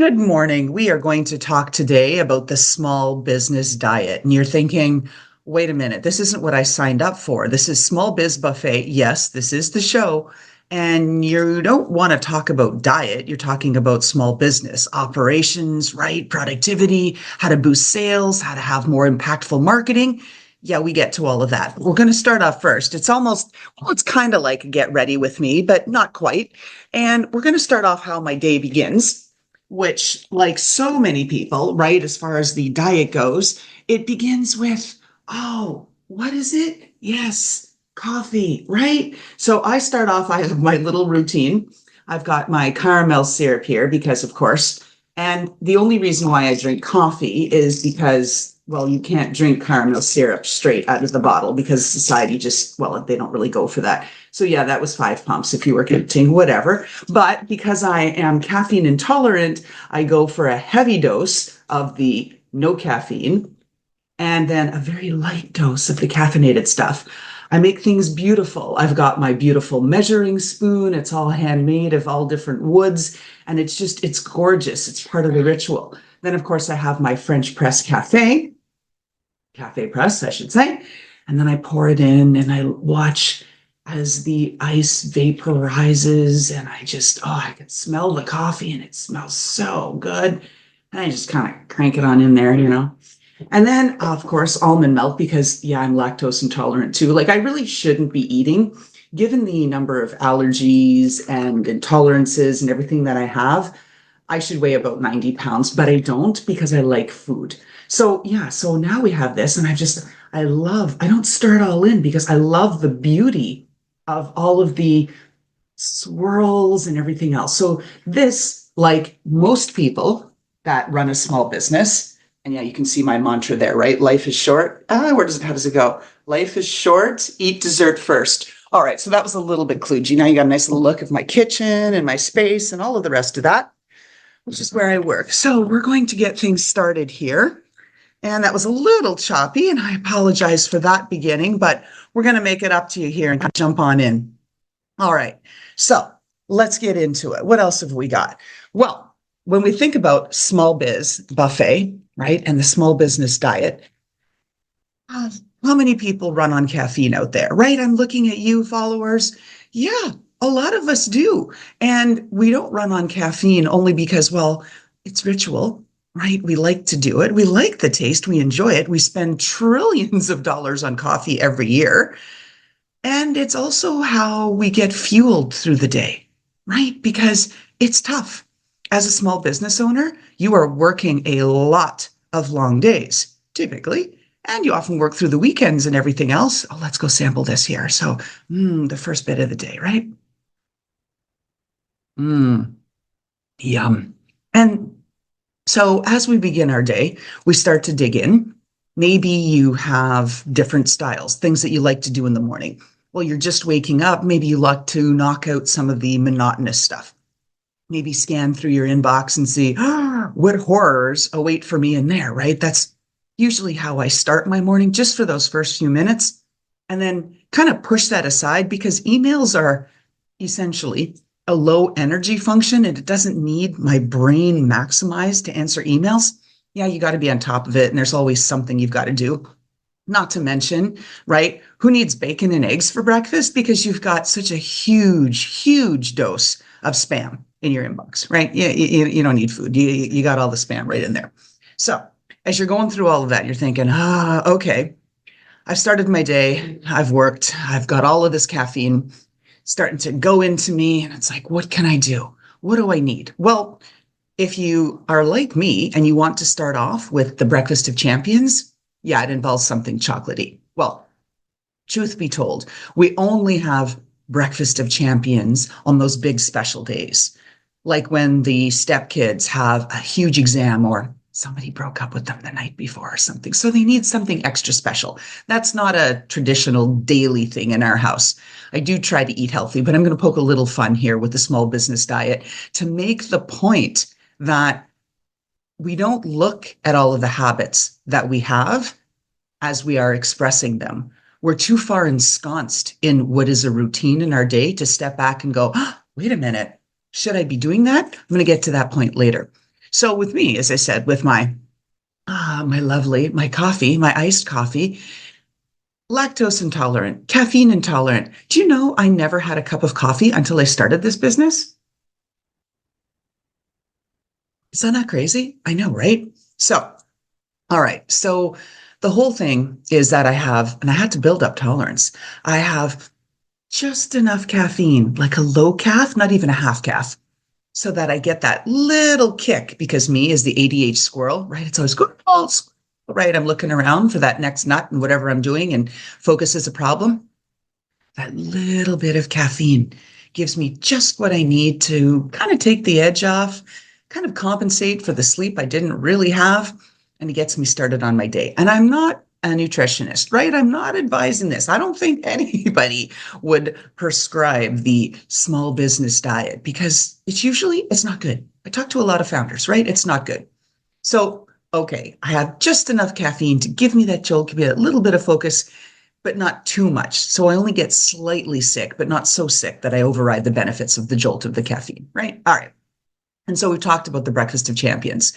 Good morning. We are going to talk today about the small business diet. And you're thinking, wait a minute, this isn't what I signed up for. This is Small Biz Buffet. Yes, this is the show. And you don't want to talk about diet. You're talking about small business operations, right? Productivity, how to boost sales, how to have more impactful marketing. Yeah, we get to all of that. We're going to start off first. It's kind of like get ready with me, but not quite. And we're going to start off how my day begins, which, like so many people, right, as far as the diet goes, it begins with, oh, what is it? Yes, coffee, right? So I start off, I have my little routine. I've got my caramel syrup here because, of course, and the only reason why I drink coffee is because, well, you can't drink caramel syrup straight out of the bottle because society just, well, they don't really go for that. So yeah, that was 5 pumps if you were counting, whatever. But because I am caffeine intolerant, I go for a heavy dose of the no caffeine and then a very light dose of the caffeinated stuff. I make things beautiful. I've got my beautiful measuring spoon. It's all handmade of all different woods. And it's gorgeous. It's part of the ritual. Then, of course, I have my French press cafe press, I should say. And then I pour it in and I watch as the ice vaporizes and I can smell the coffee and it smells so good. And I just kind of crank it on in there. And then, of course, almond milk because, yeah, I'm lactose intolerant too. Like, I really shouldn't be eating, given the number of allergies and intolerances and everything that I have. I should weigh about 90 pounds, but I don't because I like food. So, yeah, so now we have this, and I don't stir it all in because I love the beauty of all of the swirls and everything else. So, this, like most people that run a small business, and yeah, you can see my mantra there, right? Life is short. How does it go? Life is short, eat dessert first. All right, so that was a little bit kludgy. Now you got a nice little look of my kitchen and my space and all of the rest of that, which is where I work. So we're going to get things started here. And that was a little choppy, and I apologize for that beginning, but we're going to make it up to you here and jump on in. All right, so let's get into it. What else have we got? Well, when we think about small biz buffet, right, and the small business diet, how many people run on caffeine out there, right? I'm looking at you, followers. Yeah, a lot of us do. And we don't run on caffeine only because, well, it's ritual, right? We like to do it. We like the taste. We enjoy it. We spend trillions of dollars on coffee every year. And it's also how we get fueled through the day, right? Because it's tough. As a small business owner, you are working a lot of long days, typically, and you often work through the weekends and everything else. Oh, let's go sample this here. So, the first bit of the day, right? Mmm, yum. And so as we begin our day, we start to dig in. Maybe you have different styles, things that you like to do in the morning. Well, you're just waking up. Maybe you like to knock out some of the monotonous stuff. Maybe scan through your inbox and see what horrors await for me in there, right? That's usually how I start my morning, just for those first few minutes, and then kind of push that aside because emails are essentially a low energy function and it doesn't need my brain maximized to answer emails. Yeah, you got to be on top of it, and there's always something you've got to do. Not to mention, right? Who needs bacon and eggs for breakfast? Because you've got such a huge dose of spam in your inbox, right? You don't need food. You got all the spam right in there. So as you're going through all of that, you're thinking, okay, I've started my day. I've worked. I've got all of this caffeine starting to go into me. And it's like, what can I do? What do I need? Well, if you are like me and you want to start off with the breakfast of champions, yeah, it involves something chocolatey. Well, truth be told, we only have breakfast of champions on those big special days, like when the stepkids have a huge exam or somebody broke up with them the night before or something. So they need something extra special. That's not a traditional daily thing in our house. I do try to eat healthy, but I'm going to poke a little fun here with the small business diet to make the point that we don't look at all of the habits that we have as we are expressing them. We're too far ensconced in what is a routine in our day to step back and go, wait a minute, should I be doing that? I'm going to get to that point later. So with me, as I said, with my coffee, my iced coffee, lactose intolerant, caffeine intolerant. Do you know I never had a cup of coffee until I started this business? Isn't that crazy? I know, right? So, all right. So the whole thing is that and I had to build up tolerance. I have just enough caffeine, like a low calf, not even a half calf, so that I get that little kick because me is the ADH squirrel, right? It's always squirrel, right? I'm looking around for that next nut and whatever I'm doing, and focus is a problem. That little bit of caffeine gives me just what I need to kind of take the edge off, kind of compensate for the sleep I didn't really have, and it gets me started on my day. And I'm not a nutritionist, right? I'm not advising this. I don't think anybody would prescribe the small business diet because it's not good. I talk to a lot of founders, right? It's not good. So, okay, I have just enough caffeine to give me that jolt, give me a little bit of focus, but not too much. So I only get slightly sick, but not so sick that I override the benefits of the jolt of the caffeine, right? All right. And so we've talked about the breakfast of champions.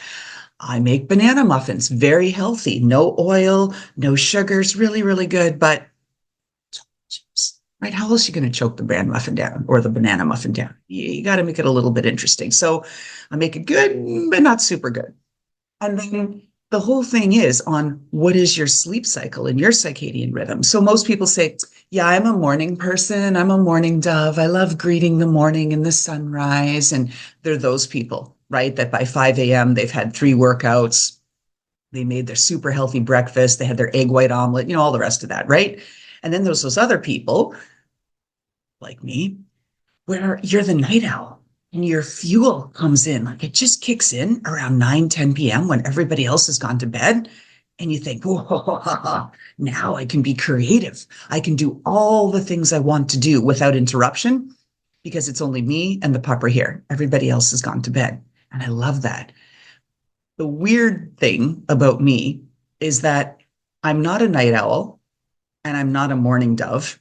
I make banana muffins, very healthy, no oil, no sugars, really, really good. But right, how else are you going to choke the bran muffin down or the banana muffin down? You got to make it a little bit interesting. So I make it good, but not super good. And then the whole thing is on what is your sleep cycle and your circadian rhythm. So most people say, yeah, I'm a morning person. I'm a morning dove. I love greeting the morning and the sunrise. And they're those people, right? That by 5 a.m., they've had 3 workouts. They made their super healthy breakfast. They had their egg white omelet, all the rest of that, right? And then there's those other people like me where you're the night owl and your fuel comes in, like it just kicks in around 9, 10 p.m. when everybody else has gone to bed. And you think, whoa, now I can be creative. I can do all the things I want to do without interruption because it's only me and the pupper here. Everybody else has gone to bed. And I love that. The weird thing about me is that I'm not a night owl and I'm not a morning dove.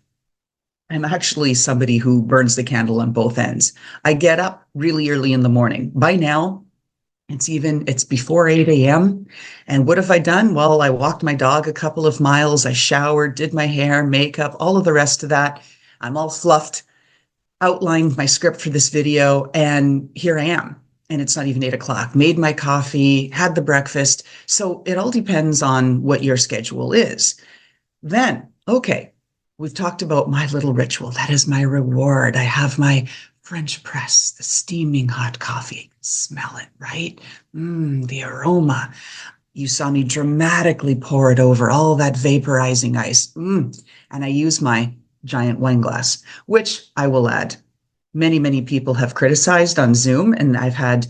I'm actually somebody who burns the candle on both ends. I get up really early in the morning. By now, it's before 8 a.m. And what have I done? Well, I walked my dog a couple of miles. I showered, did my hair, makeup, all of the rest of that. I'm all fluffed, outlined my script for this video, and here I am. And it's not even 8 o'clock. Made my coffee, had the breakfast. So it all depends on what your schedule is. Then, okay, we've talked about my little ritual. That is my reward. I have my French press, the steaming hot coffee. Smell it, right? The aroma. You saw me dramatically pour it over all that vaporizing ice. And I use my giant wine glass, which I will add. Many, many people have criticized on Zoom, and I've had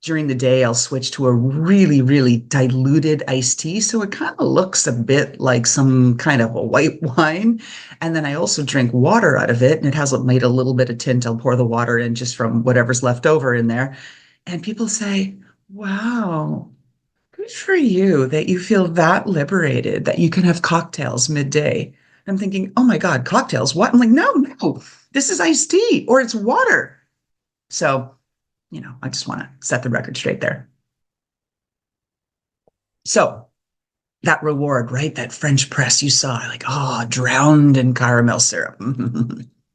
during the day, I'll switch to a really, really diluted iced tea. So it kind of looks a bit like some kind of a white wine. And then I also drink water out of it, and it has made a little bit of tint. I'll pour the water in just from whatever's left over in there. And people say, wow, good for you that you feel that liberated, that you can have cocktails midday. I'm thinking, oh my God, cocktails? What? I'm like, no, no, this is iced tea or it's water. So, I just want to set the record straight there. So that reward, right? That French press you saw, like, drowned in caramel syrup,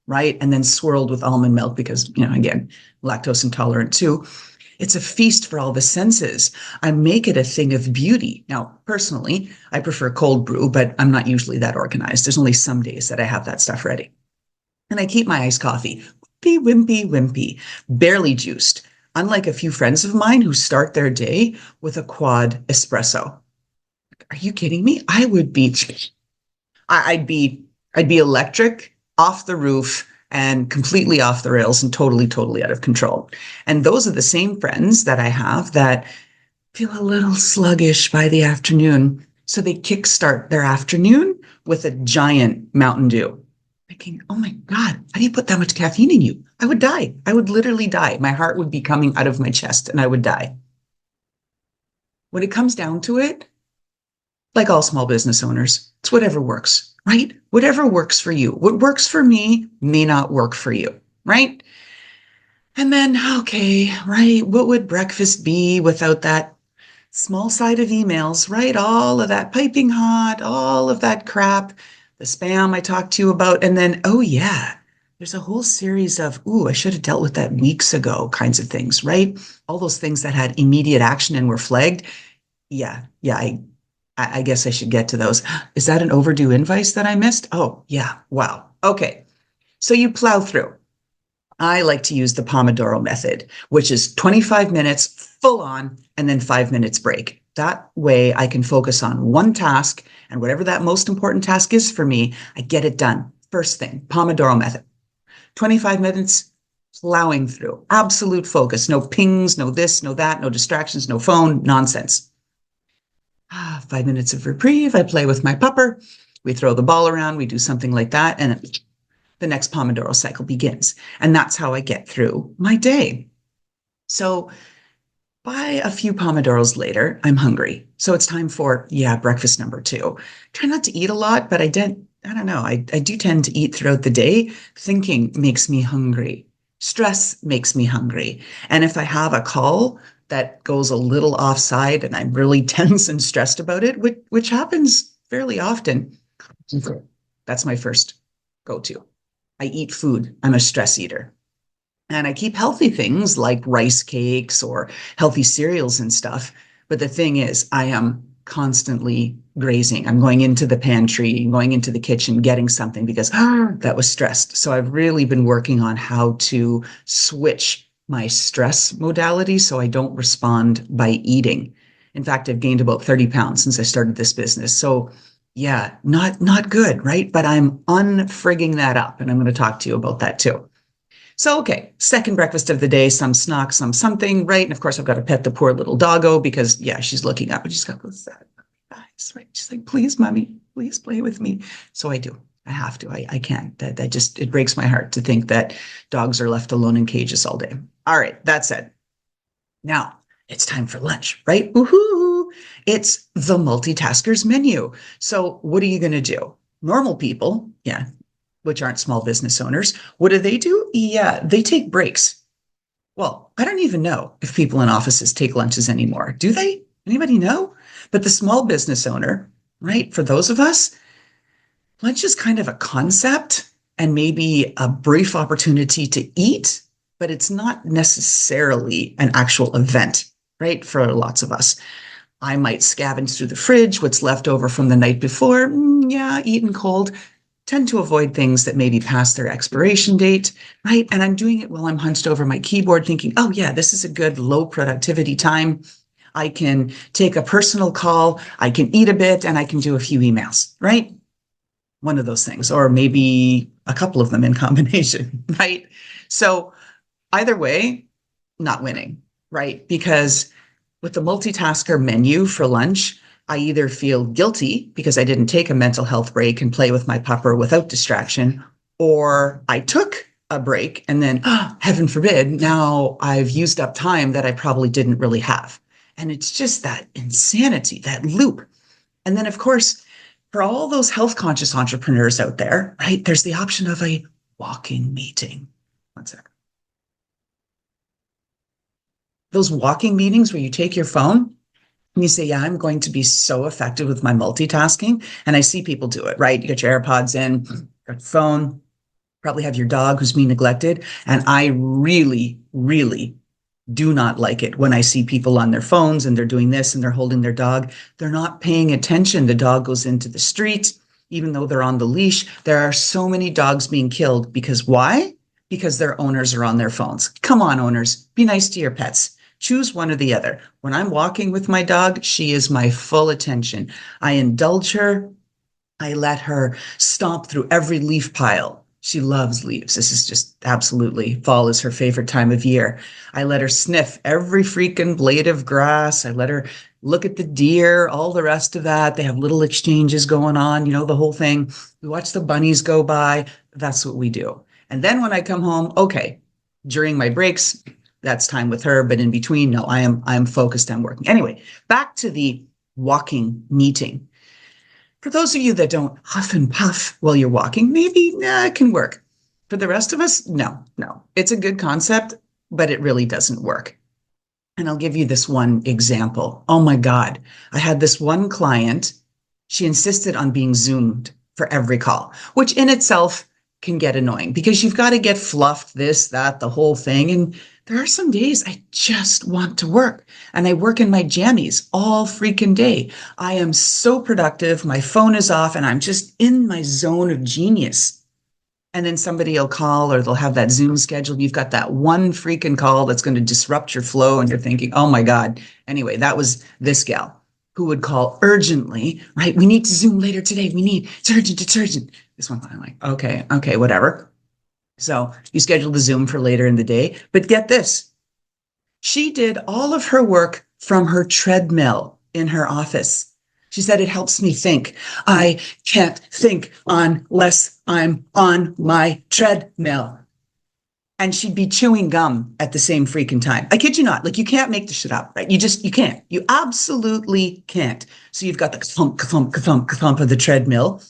right? And then swirled with almond milk because, again, lactose intolerant too. It's a feast for all the senses. I make it a thing of beauty. Now, personally, I prefer cold brew, but I'm not usually that organized. There's only some days that I have that stuff ready. And I keep my iced coffee wimpy, barely juiced. Unlike a few friends of mine who start their day with a quad espresso. Are you kidding me? I'd be electric, off the roof, and completely off the rails and totally, totally out of control. And those are the same friends that I have that feel a little sluggish by the afternoon. So they kickstart their afternoon with a giant Mountain Dew. Thinking, oh my God, how do you put that much caffeine in you? I would die. I would literally die. My heart would be coming out of my chest and I would die. When it comes down to it, like all small business owners, it's whatever works, right? Whatever works for you. What works for me may not work for you, right? And then, okay, right, what would breakfast be without that small side of emails, right? All of that piping hot, all of that crap, the spam I talked to you about. And then, oh, yeah, there's a whole series of, ooh, I should have dealt with that weeks ago kinds of things, right? All those things that had immediate action and were flagged. Yeah, I guess I should get to those. Is that an overdue invite that I missed? Oh, yeah. Wow. Okay. So you plow through. I like to use the Pomodoro method, which is 25 minutes full on and then 5 minutes break. That way I can focus on one task, and whatever that most important task is for me, I get it done. First thing, Pomodoro method. 25 minutes plowing through, absolute focus, no pings, no this, no that, no distractions, no phone, nonsense. 5 minutes of reprieve. I play with my pupper. We throw the ball around. We do something like that. And the next Pomodoro cycle begins. And that's how I get through my day. So by a few Pomodoros later, I'm hungry. So it's time for, yeah, breakfast number two. Try not to eat a lot, but I don't know, I do tend to eat throughout the day. Thinking makes me hungry. Stress makes me hungry. And if I have a call that goes a little offside and I'm really tense and stressed about it, which happens fairly often, that's my first go to. I eat food. I'm a stress eater. And I keep healthy things like rice cakes or healthy cereals and stuff. But the thing is, I am constantly grazing. I'm going into the pantry, going into the kitchen, getting something because that was stressed. So I've really been working on how to switch my stress modality so I don't respond by eating. In fact, I've gained about 30 pounds since I started this business. So yeah, not good, right? But I'm unfrigging that up. And I'm going to talk to you about that too. So, okay, second breakfast of the day, some snock, some something, right? And of course, I've got to pet the poor little doggo because, yeah, she's looking up and she's got those sad eyes, right? She's like, please, mommy, please play with me. So I do. I have to. I can't. That just, it breaks my heart to think that dogs are left alone in cages all day. All right, that said, now it's time for lunch, right? Woohoo! It's the multitasker's menu. So, what are you going to do? Normal people, yeah, which aren't small business owners, what do? Yeah, they take breaks. Well, I don't even know if people in offices take lunches anymore. Do they? Anybody know? But the small business owner, right? For those of us, lunch is kind of a concept and maybe a brief opportunity to eat, but it's not necessarily an actual event, right? For lots of us. I might scavenge through the fridge, what's left over from the night before. Yeah, eaten cold. Tend to avoid things that maybe past their expiration date, right? And I'm doing it while I'm hunched over my keyboard thinking, oh, yeah, this is a good low productivity time. I can take a personal call, I can eat a bit, and I can do a few emails, right? One of those things, or maybe a couple of them in combination, right? So either way, not winning, right? Because with the multitasker menu for lunch, I either feel guilty because I didn't take a mental health break and play with my pupper without distraction, or I took a break and then, oh, heaven forbid, now I've used up time that I probably didn't really have. And it's just that insanity, that loop. And then, of course, for all those health conscious entrepreneurs out there, right, there's the option of a walking meeting. One second. Those walking meetings where you take your phone and you say, yeah, I'm going to be so effective with my multitasking. And I see people do it, right? You get your AirPods in, your phone, probably have your dog who's being neglected. And I really, really do not like it when I see people on their phones and they're doing this and they're holding their dog. They're not paying attention. The dog goes into the street, even though they're on the leash. There are so many dogs being killed because why? Because their owners are on their phones. Come on, owners, be nice to your pets. Choose one or the other. When I'm walking with my dog, she is my full attention. I indulge her. I let her stomp through every leaf pile. She loves leaves. This is just absolutely, fall is her favorite time of year. I let her sniff every freaking blade of grass. I let her look at the deer, all the rest of that. They have little exchanges going on, the whole thing. We watch the bunnies go by. That's what we do. And then when I come home, okay, during my breaks, that's time with her. But in between, no, I am focused on working. Anyway, back to the walking meeting. For those of you that don't huff and puff while you're walking, maybe it can work. For the rest of us, no. It's a good concept. but it really doesn't work. And I'll give you this one example. Oh my God. I had this one client. She insisted on being Zoomed for every call, which in itself can get annoying because you've got to get fluffed, this, that, the whole thing. And there are some days I just want to work and I work in my jammies all freaking day. I am so productive. My phone is off and I'm just in my zone of genius. And then somebody will call or they'll have that Zoom scheduled. You've got that one freaking call that's going to disrupt your flow. And you're thinking, oh my God. Anyway, that was this gal who would call urgently, right? We need to Zoom later today. It's urgent, it's urgent. This one, I'm like, okay, whatever. So you schedule the Zoom for later in the day. But get this, she did all of her work from her treadmill in her office. She said, it helps me think. I can't think unless I'm on my treadmill. And she'd be chewing gum at the same freaking time. I kid you not. Like, you can't make this shit up, right? You can't. You absolutely can't. So you've got the thump, thump, thump, thump of the treadmill.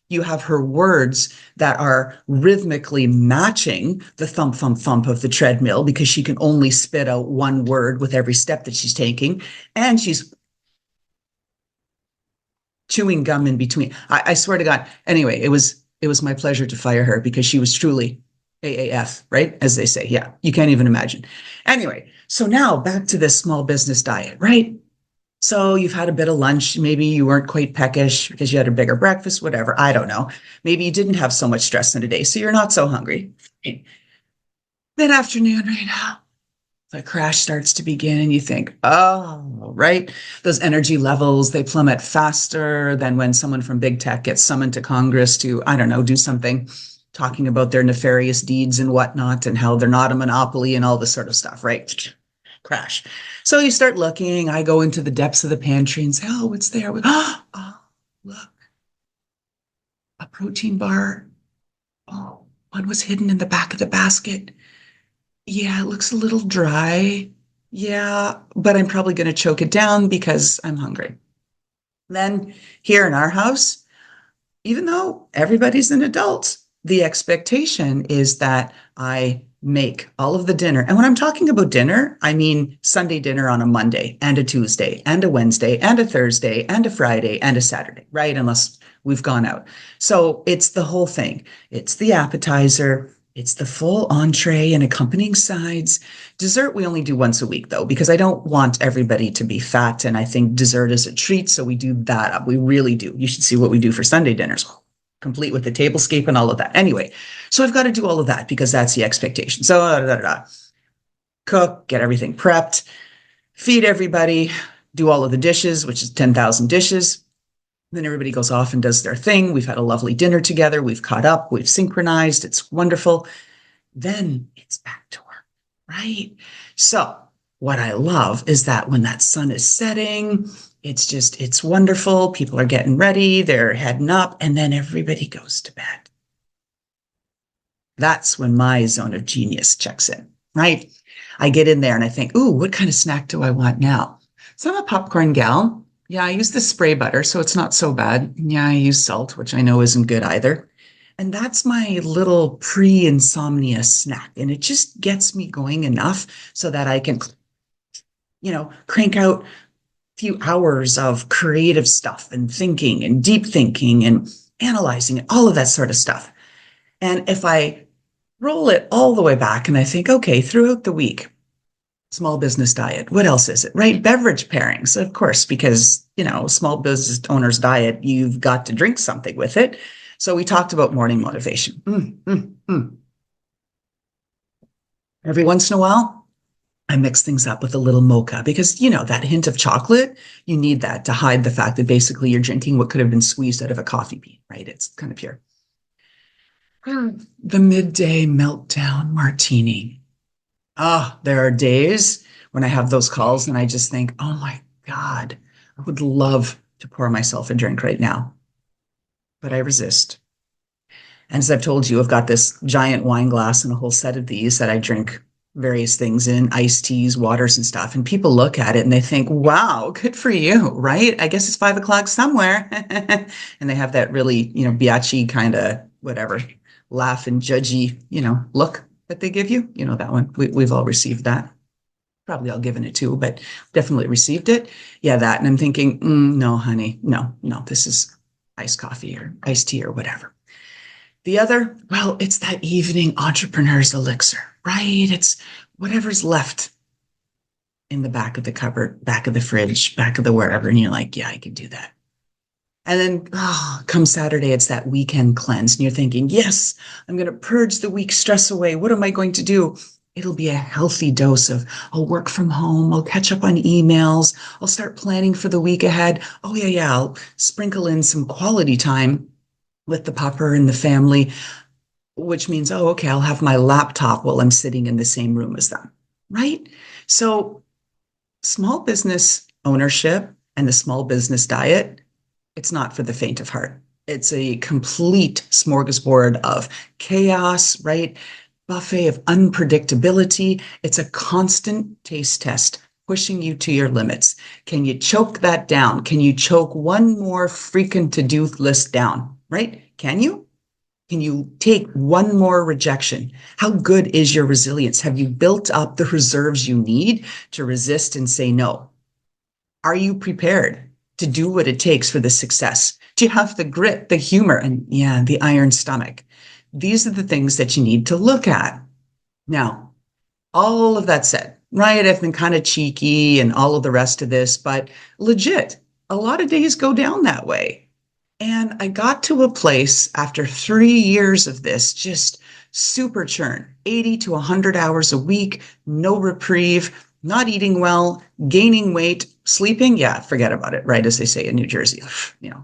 You have her words that are rhythmically matching the thump, thump, thump of the treadmill because she can only spit out one word with every step that she's taking. And she's chewing gum in between. I swear to God. Anyway, it was my pleasure to fire her because she was truly AAF, right? As they say. Yeah, you can't even imagine. Anyway, so now back to this small business diet, right? So you've had a bit of lunch. Maybe you weren't quite peckish because you had a bigger breakfast, whatever. I don't know. Maybe you didn't have so much stress in a day, so you're not so hungry. Then afternoon, right now, the crash starts to begin and you think, oh, right. Those energy levels, they plummet faster than when someone from big tech gets summoned to Congress to, I don't know, do something talking about their nefarious deeds and whatnot and how they're not a monopoly and all this sort of stuff, right? Crash. So you start looking. I go into the depths of the pantry and say, oh, what's there? Oh, look, a protein bar. Oh, one was hidden in the back of the basket. Yeah, it looks a little dry. Yeah, but I'm probably going to choke it down because I'm hungry. Then here in our house, even though everybody's an adult, the expectation is that I make all of the dinner. And when I'm talking about dinner, I mean Sunday dinner on a Monday and a Tuesday and a Wednesday and a Thursday and a Friday and a Saturday, right? Unless we've gone out. So it's the whole thing. It's the appetizer. It's the full entree and accompanying sides. Dessert, we only do once a week, though, because I don't want everybody to be fat. And I think dessert is a treat. So we do that up. We really do. You should see what we do for Sunday dinners, complete with the tablescape and all of that. Anyway, so I've got to do all of that because that's the expectation. So cook, get everything prepped, feed everybody, do all of the dishes, which is 10,000 dishes. Then everybody goes off and does their thing. We've had a lovely dinner together. We've caught up. We've synchronized. It's wonderful. Then it's back to work, right? So what I love is that when that sun is setting, it's wonderful. People are getting ready. They're heading up. And then everybody goes to bed. That's when my zone of genius checks in, right? I get in there and I think, ooh, what kind of snack do I want now? So I'm a popcorn gal. Yeah, I use the spray butter, so it's not so bad. Yeah, I use salt, which I know isn't good either. And that's my little pre-insomnia snack. And it just gets me going enough so that I can, crank out a few hours of creative stuff and thinking and deep thinking and analyzing and all of that sort of stuff. And if I roll it all the way back and I think, okay, throughout the week, small business diet. What else is it, right? Beverage pairings, of course, because, small business owner's diet, you've got to drink something with it. So we talked about morning motivation. Every once in a while, I mix things up with a little mocha because, that hint of chocolate, you need that to hide the fact that basically you're drinking what could have been squeezed out of a coffee bean, right? It's kind of pure. The midday meltdown martini. There are days when I have those calls and I just think, oh my God, I would love to pour myself a drink right now. But I resist. And as I've told you, I've got this giant wine glass and a whole set of these that I drink various things in, iced teas, waters and stuff. And people look at it and they think, wow, good for you, right? I guess it's 5 o'clock somewhere. And they have that really, biatchy kind of whatever, laugh and judgy, look. that they give you. You know that one. We've all received that. Probably all given it too, but definitely received it. Yeah, that. And I'm thinking, no, honey, no, this is iced coffee or iced tea or whatever. The other, well, it's that evening entrepreneur's elixir, right? It's whatever's left in the back of the cupboard, back of the fridge, back of the wherever. And you're like, yeah, I can do that. And then come Saturday, it's that weekend cleanse. And you're thinking, yes, I'm going to purge the week stress away. What am I going to do? It'll be a healthy dose of, I'll work from home. I'll catch up on emails. I'll start planning for the week ahead. Oh, yeah. I'll sprinkle in some quality time with the pupper and the family, which means, oh, okay, I'll have my laptop while I'm sitting in the same room as them. Right? So small business ownership and the small business diet, it's not for the faint of heart. It's a complete smorgasbord of chaos, right? Buffet of unpredictability. It's a constant taste test, pushing you to your limits. Can you choke that down? Can you choke one more freaking to-do list down, right? Can you? Can you take one more rejection? How good is your resilience? Have you built up the reserves you need to resist and say no? Are you prepared to do what it takes for the success? Do you have the grit, the humor, and yeah, the iron stomach? These are the things that you need to look at. Now, all of that said, right? I've been kind of cheeky and all of the rest of this, but legit, a lot of days go down that way. And I got to a place after 3 years of this, just super churn, 80 to 100 hours a week, no reprieve, not eating well, gaining weight, sleeping. Yeah, forget about it, right? As they say in New Jersey,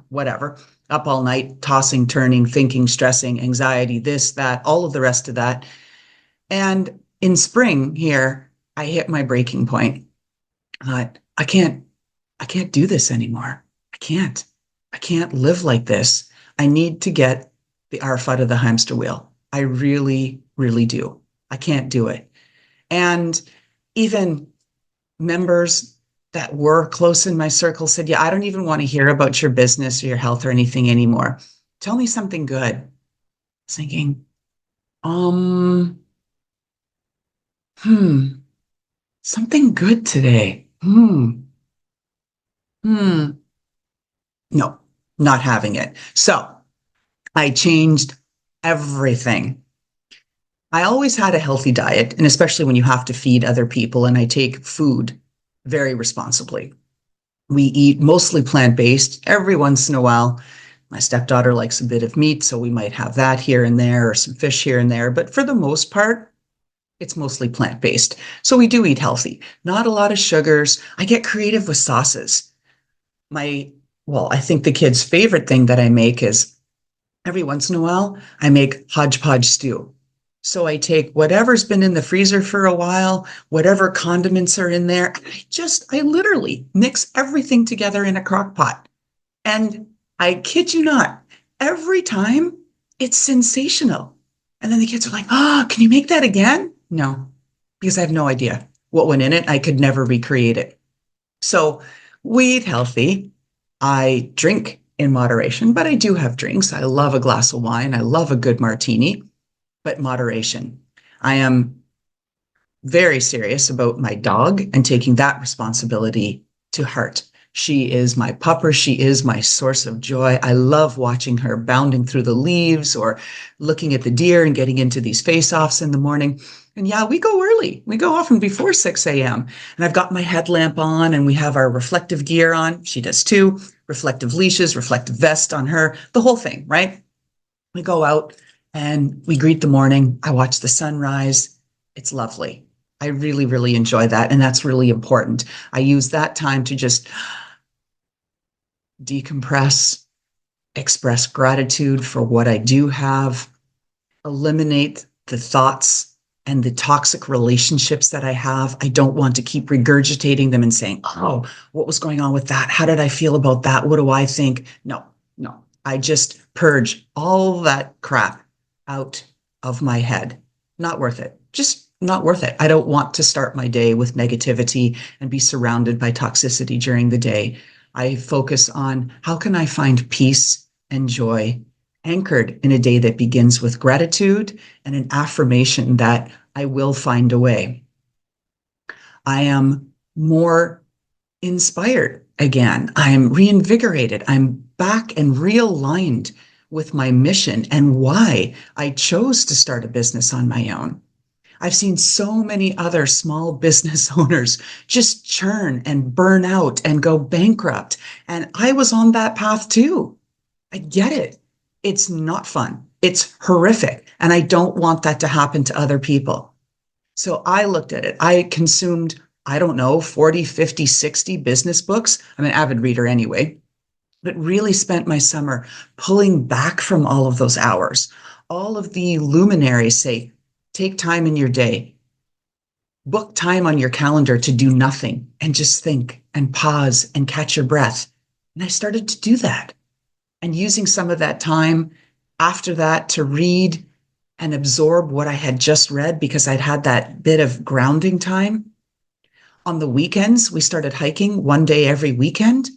whatever. Up all night, tossing, turning, thinking, stressing, anxiety, this, that, all of the rest of that. And in spring here, I hit my breaking point. I can't do this anymore. I can't live like this. I need to get the arf out of the hamster wheel. I really, really do. I can't do it. And even members that were close in my circle said, yeah, I don't even want to hear about your business or your health or anything anymore. Tell me something good. I was thinking, um, something good today. Hmm. No, not having it. So I changed everything. I always had a healthy diet, and especially when you have to feed other people, and I take food very responsibly. We eat mostly plant-based. Every once in a while, my stepdaughter likes a bit of meat, so we might have that here and there or some fish here and there. But for the most part, it's mostly plant-based. So we do eat healthy. Not a lot of sugars. I get creative with sauces. I think the kids' favorite thing that I make is every once in a while, I make hodgepodge stew. So I take whatever's been in the freezer for a while, whatever condiments are in there, and I literally mix everything together in a crock pot. And I kid you not, every time it's sensational. And then the kids are like, oh, can you make that again? No, because I have no idea what went in it. I could never recreate it. So we eat healthy. I drink in moderation, but I do have drinks. I love a glass of wine. I love a good martini, but moderation. I am very serious about my dog and taking that responsibility to heart. She is my pupper. She is my source of joy. I love watching her bounding through the leaves or looking at the deer and getting into these face-offs in the morning. And yeah, we go early. We go often before 6 a.m. And I've got my headlamp on and we have our reflective gear on. She does too. Reflective leashes, reflective vest on her, the whole thing, right? We go out and we greet the morning. I watch the sunrise. It's lovely. I really, really enjoy that. And that's really important. I use that time to just decompress, express gratitude for what I do have, eliminate the thoughts and the toxic relationships that I have. I don't want to keep regurgitating them and saying, oh, what was going on with that? How did I feel about that? What do I think? No. I just purge all that crap out of my head. Not worth it. Just not worth it. I don't want to start my day with negativity and be surrounded by toxicity during the day. I focus on how can I find peace and joy anchored in a day that begins with gratitude and an affirmation that I will find a way. I am more inspired again. I'm reinvigorated. I'm back and realigned with my mission and why I chose to start a business on my own. I've seen so many other small business owners just churn and burn out and go bankrupt. And I was on that path too. I get it. It's not fun. It's horrific. And I don't want that to happen to other people. So I looked at it. I consumed, I don't know, 40, 50, 60 business books. I'm an avid reader anyway, but really spent my summer pulling back from all of those hours. All of the luminaries say, take time in your day, book time on your calendar to do nothing and just think and pause and catch your breath. And I started to do that and using some of that time after that to read and absorb what I had just read because I'd had that bit of grounding time. On the weekends, we started hiking one day every weekend,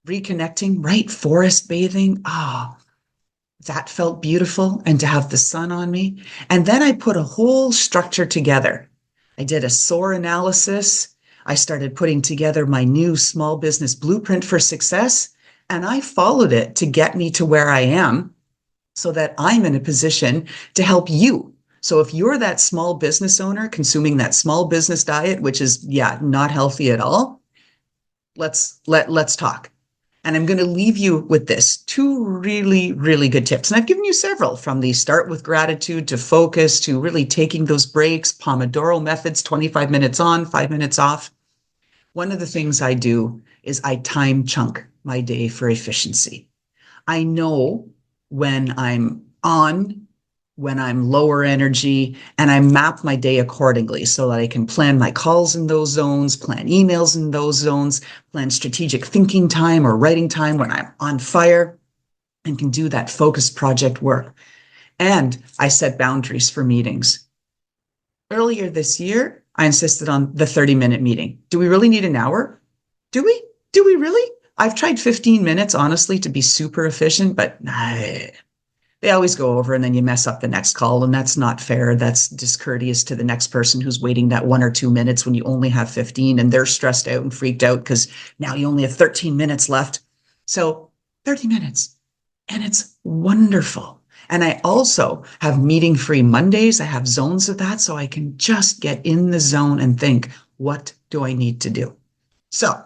reconnecting, right? Forest bathing. Ah, oh, that felt beautiful. And to have the sun on me. And then I put a whole structure together. I did a SOAR analysis. I started putting together my new small business blueprint for success. And I followed it to get me to where I am so that I'm in a position to help you. So if you're that small business owner consuming that small business diet, which is, yeah, not healthy at all, let's talk. And I'm going to leave you with this two really, really good tips. And I've given you several from the start with gratitude to focus to really taking those breaks, Pomodoro methods, 25 minutes on, 5 minutes off. One of the things I do is I time chunk my day for efficiency. I know when I'm on, when I'm lower energy, and I map my day accordingly so that I can plan my calls in those zones, plan emails in those zones, plan strategic thinking time or writing time when I'm on fire, and can do that focused project work. And I set boundaries for meetings. Earlier this year, I insisted on the 30-minute meeting. Do we really need an hour? Do we? Do we really? I've tried 15 minutes, honestly, to be super efficient, but they always go over and then you mess up the next call. And that's not fair. That's discourteous to the next person who's waiting that 1 or 2 minutes when you only have 15 and they're stressed out and freaked out because now you only have 13 minutes left. So 30 minutes. And it's wonderful. And I also have meeting-free Mondays. I have zones of that so I can just get in the zone and think, what do I need to do? So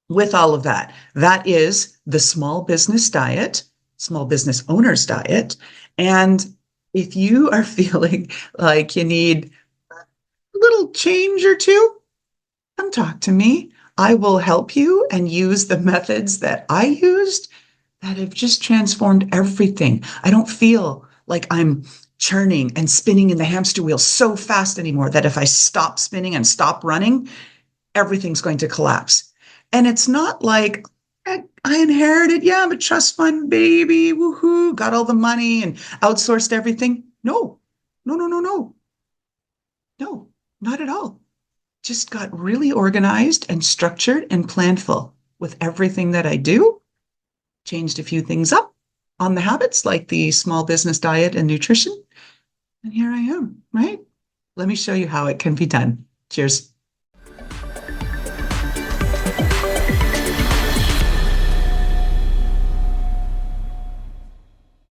with all of that, that is the small business diet, small business owner's diet. And if you are feeling like you need a little change or two, come talk to me. I will help you and use the methods that I used that have just transformed everything. I don't feel like I'm churning and spinning in the hamster wheel so fast anymore that if I stop spinning and stop running, everything's going to collapse. And it's not like I inherited, yeah, I'm a trust fund baby, woohoo, got all the money and outsourced everything. No, no, no, no, no, no, not at all. Just got really organized and structured and planful with everything that I do. Changed a few things up on the habits like the small business diet and nutrition. And here I am, right? Let me show you how it can be done. Cheers.